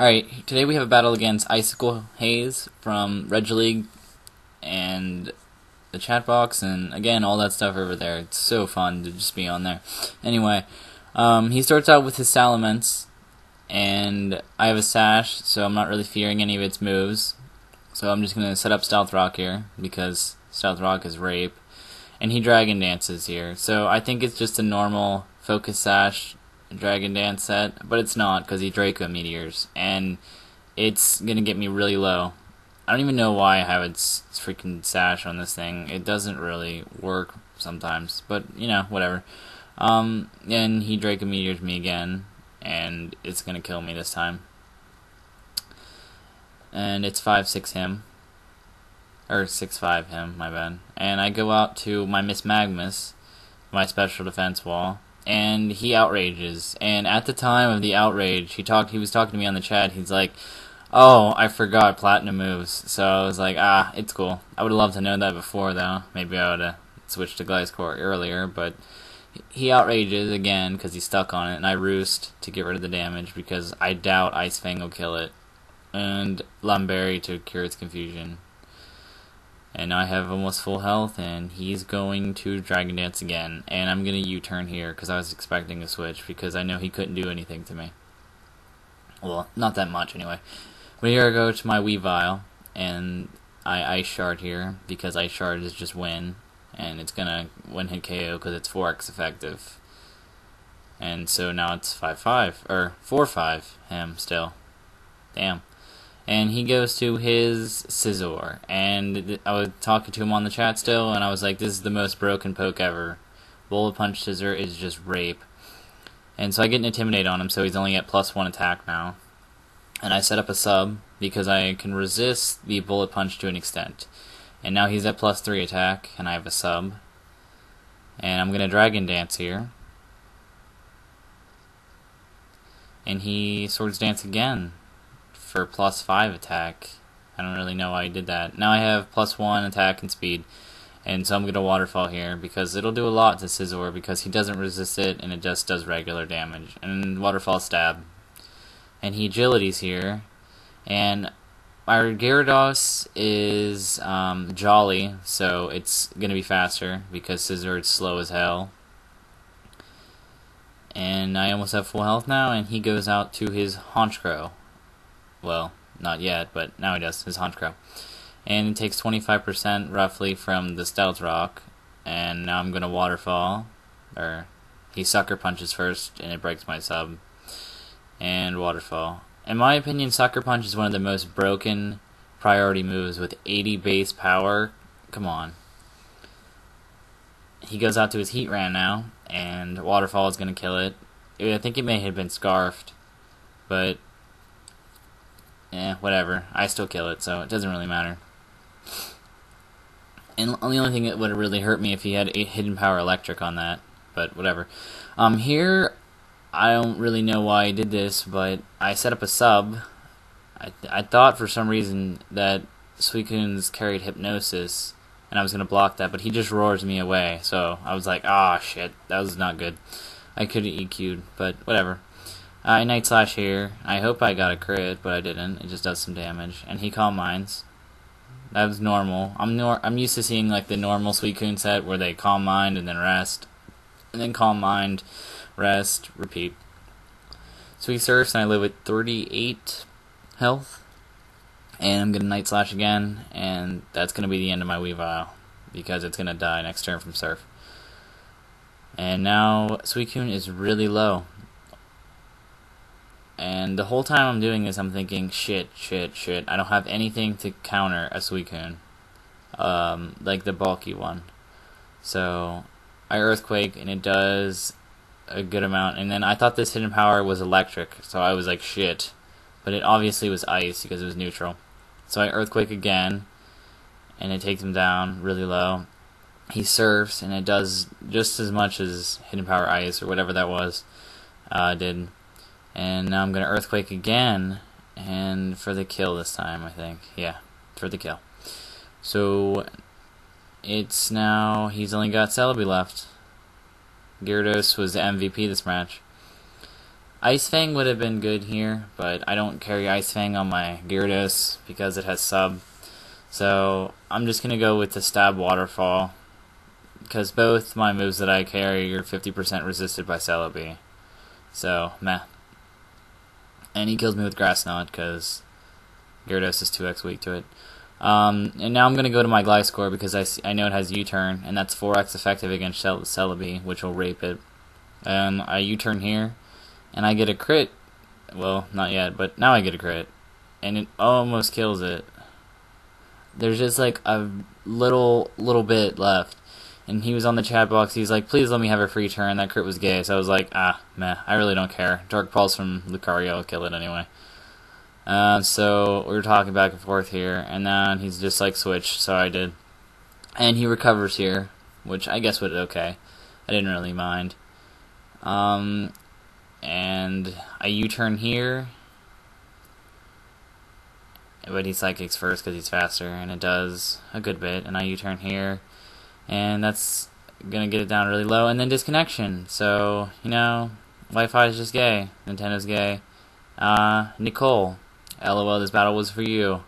Alright, today we have a battle against IcicleHaze from Reg League and the chat box, and again, all that stuff over there. It's so fun to just be on there. Anyway, he starts out with his Salamence, and I have a Sash, so I'm not really fearing any of its moves. So I'm just going to set up Stealth Rock here, because Stealth Rock is rape. And he Dragon Dances here, so I think it's just a normal Focus Sash Dragon Dance set, but it's not, because he Draco Meteors, and it's gonna get me really low. I don't even know why I have its freaking Sash on this thing. It doesn't really work sometimes, but you know, whatever. And he Draco Meteors me again, and it's gonna kill me this time. And it's 5-6 him. Or 6-5 him, my bad. And I go out to my Miss Magmus, my special defense wall, and he outrages. And at the time of the outrage, he was talking to me on the chat. He's like, "Oh, I forgot platinum moves." So I was like, it's cool. I would have loved to know that before, though. Maybe I would have switched to Gliscor earlier, but he outrages again because he's stuck on it, and I roost to get rid of the damage because I doubt Ice Fang will kill it, and Lumberry to cure its confusion. And now I have almost full health, and he's going to Dragon Dance again. And I'm going to U-turn here, because I was expecting a switch, because I know he couldn't do anything to me. Well, not that much, anyway. But here I go to my Weavile, and I Ice Shard here, because Ice Shard is just win. And it's going to one-hit KO, because it's 4x effective. And so now it's 5-5, or 4-5 him still. Damn. And he goes to his Scizor, and I was talking to him on the chat still, and I was like, this is the most broken poke ever. Bullet Punch Scizor is just rape. And so I get an Intimidate on him, so he's only at +1 attack now. And I set up a sub, because I can resist the Bullet Punch to an extent. And now he's at +3 attack, and I have a sub. And I'm going to Dragon Dance here. And he Swords Dance again for +5 attack. I don't really know why he did that. Now I have +1 attack and speed, and so I'm going to Waterfall here because it'll do a lot to Scizor because he doesn't resist it and it just does regular damage. And Waterfall Stab. And he Agilities here, and our Gyarados is Jolly, so it's going to be faster because Scizor is slow as hell. And I almost have full health now, and he goes out to his Honchkrow. Well, not yet, but now he does, his Honchkrow. And it takes 25% roughly from the Stealth Rock. And now I'm going to Waterfall. Or, he Sucker Punches first, and it breaks my sub. And Waterfall. In my opinion, Sucker Punch is one of the most broken priority moves with 80 base power. Come on. He goes out to his Heatran now, and Waterfall is going to kill it. I think it may have been Scarfed, but whatever. I still kill it, so it doesn't really matter. And the only thing that would have really hurt me if he had a Hidden Power Electric on that, but whatever. Here, I don't really know why I did this, but I set up a sub. I thought for some reason that Suicune's carried Hypnosis, and I was going to block that, but he just roars me away, so I was like, shit, that was not good. I could have EQ'd, but whatever. I Night Slash here. I hope I got a crit, but I didn't. It just does some damage. And he Calm Minds. That was normal. I'm used to seeing like the normal Suicune set where they Calm Mind and then rest. And then Calm Mind, rest, repeat. So he surfs, and I live with 38 health. And I'm going to Night Slash again, and that's going to be the end of my Weavile, because it's going to die next turn from Surf. And now Suicune is really low. And the whole time I'm doing this, I'm thinking, shit, I don't have anything to counter a Suicune. Like the bulky one. So, I Earthquake, and it does a good amount. And then I thought this Hidden Power was electric, so I was like, shit. But it obviously was ice, because it was neutral. So I Earthquake again, and it takes him down really low. He Surfs, and it does just as much as Hidden Power Ice, or whatever that was, did. And now I'm going to Earthquake again, and for the kill this time, I think. Yeah, for the kill. So, it's now, he's only got Celebi left. Gyarados was the MVP this match. Ice Fang would have been good here, but I don't carry Ice Fang on my Gyarados because it has sub. So I'm just going to go with the Stab Waterfall, because both my moves that I carry are 50% resisted by Celebi. So, meh. And he kills me with Grass Knot because Gyarados is 2x weak to it. And now I'm going to go to my Gliscor because I know it has U-Turn, and that's 4x effective against Celebi, which will rape it. And I U-Turn here, and I get a crit. Well, not yet, but now I get a crit. And it almost kills it. There's just like a little bit left. And he was on the chat box, he's like, please let me have a free turn, that crit was gay. So I was like, meh, I really don't care. Dark Pulse from Lucario will kill it anyway. So we were talking back and forth here, and then he's just like, switch, so I did. And he recovers here, which I guess was okay. I didn't really mind. And I U-turn here, but he Psychics first because he's faster, and it does a good bit. And I U-turn here, and that's gonna get it down really low, and then disconnection. So, you know, Wi-Fi is just gay. Nintendo's gay. Nicole, LOL, this battle was for you.